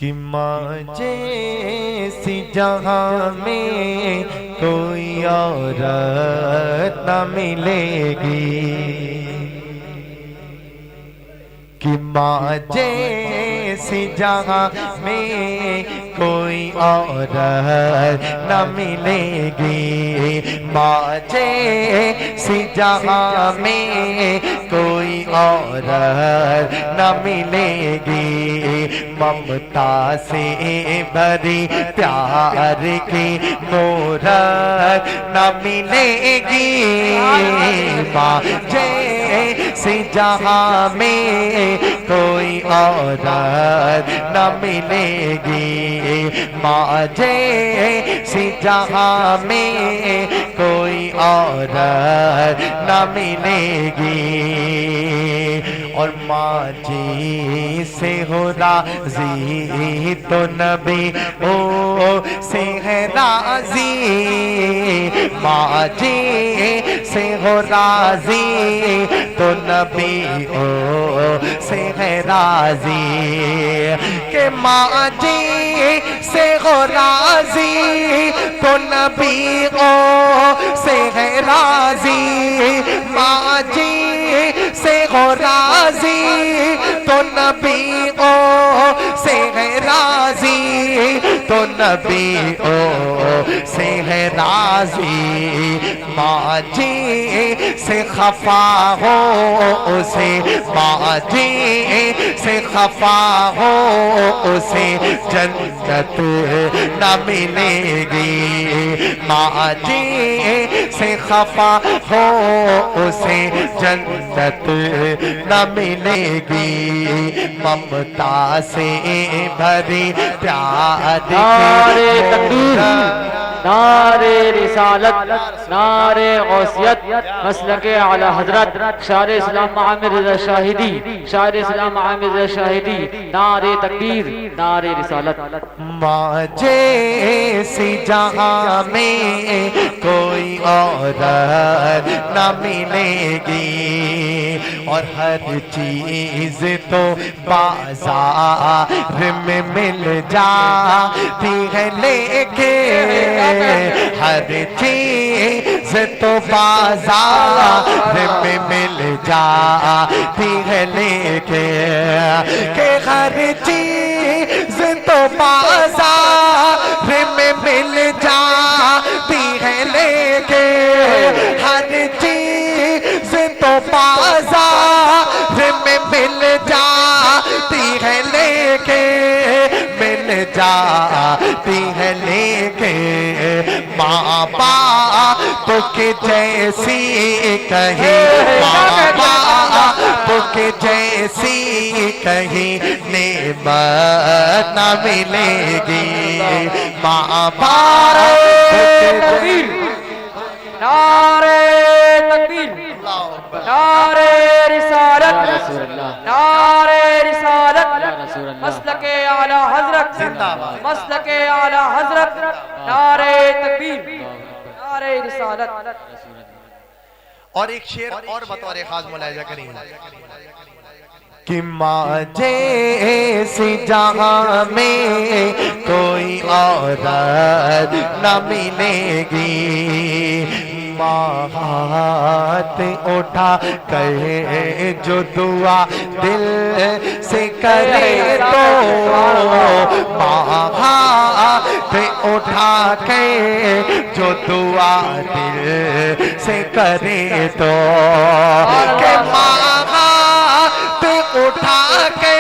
कि माँ जैसी जहाँ में कोई औरत न मिलेगी, कि माँ जैसी जहाँ में कोई औरत न मिलेगी, माँ जैसी जहाँ में कोई औरत न मिलेगी। ममता से भरी प्यार की मूरत न मिलेगी, माँ जैसी जहाँ में कोई औरत न मिलेगी, माँ जैसी जहाँ में कोई औरत न मिलेगी। और माँ जी से हो राजी तो नबी ओ से है राजी, माँ जी से हो राजी तो नबी ओ से है राजी, के माँ जी से हो राजी तो नबी ओ से है राजी, माँ जी से हो राजी तो नबी ओ से है राजी, तो नबी ओ से है राजी। माँ जी से खफा हो उसे, माँ जी से खफा हो उसे जन्नत न मिलेगी, माँ जी से खफा हो उसे जन्नत न मिलेगी। ममता से भरी प्यार नारे तकबीर, नारे रिसालत, नारे गौसियत, मसलके आला हजरत शायर इस्लाम आमिर रज़ा शाहिदी, शायर इस्लाम आमिर रज़ा शाहिदी, नारे तकबीर, नारे रिसालत। माँ जैसी जहाँ में कोई औरत न मिलेगी, और हर चीज तो बाजार में मिल जाती है लेके, हर चीज तो बाजार में मिल जाती है लेके, के हर चीज तो बाजार में मिल जाती है लेके, हर चीज तो बाजार में मिल जाती है लेके, मिल जाती है लेके। माँ बाप के जैसी कहीं, माँ बाप के जैसी कहीं नेमत न मिलेगी, माँ बाप के नारे तकबीर, नारे रिसालत, नारे रिसालत, मसलके आला हजरत, मसलके आला हजरत, नारे तकबीर, नारे रिसालत। और एक शेर और बतौर खास मुलाहिजा करेंगे कि माँ जैसी जहाँ में कोई औरत न मिलेगी, माँ हाथ उठा करे जो दुआ दिल से करे तो, माँ हाथ उठा के जो दुआ दिल से करे तो, के माँ हाथ उठा के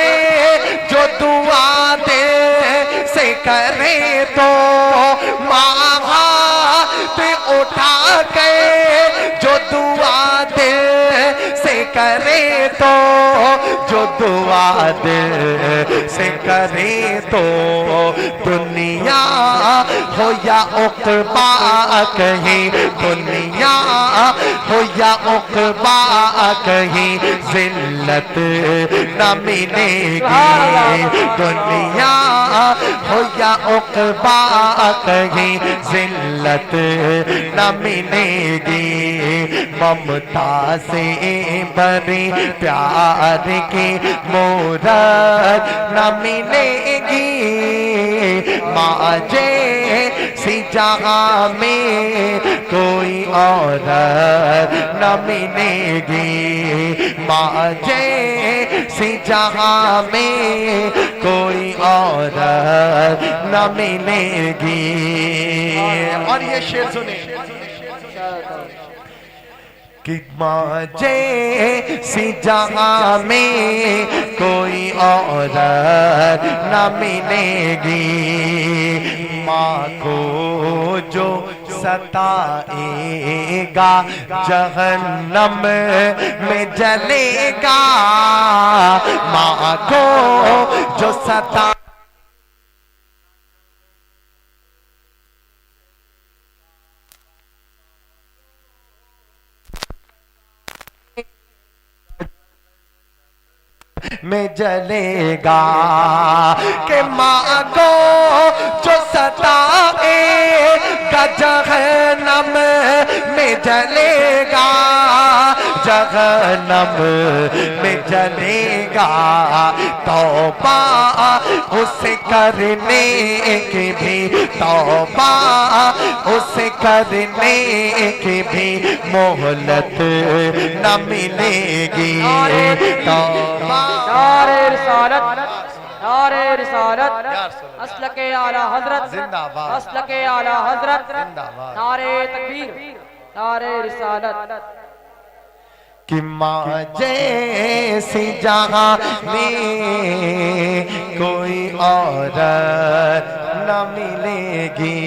जो दुआ दिल से करे तो, माँ हाथ उठा के जो दुआ दिल से करे तो, जो दुआ दिल से करे तो, दुनिया हो या उक़बा कहीं, दुनिया हो या उक़बा कहीं ज़िल्लत न मिलेगी, दुनिया हो या उक़बा कहीं ज़िल्लत न मिलेगी। ममता से परी प्यार की मूरत न मिलेगी माँ जैसी जहाँ में कोई औरत न मिलेगी माँ जैसी जहाँ में कोई औरत न मिलेगी। और ये शेर सुने कि माँ जैसी जहाँ में कोई औरत न मिलेगी माँ को जो सताएगा जहन्नम में जलेगा माँ को जो सता में जलेगा कि माँ को जो सताएगा जहन्नम में जलेगा जहन्नम में जलेगा तौबा उसे करने की भी तौबा उसे करने की भी मोहलत न मिलेगी तौबा। नारे रिसालत नारे रिसालत अस्लके आला हजरत जिंदाबाद अस्लके आला हजरत जिंदाबाद नारे तकबीर नारे रिसालत कि माँ जैसी जहाँ में कोई औरत न मिलेगी।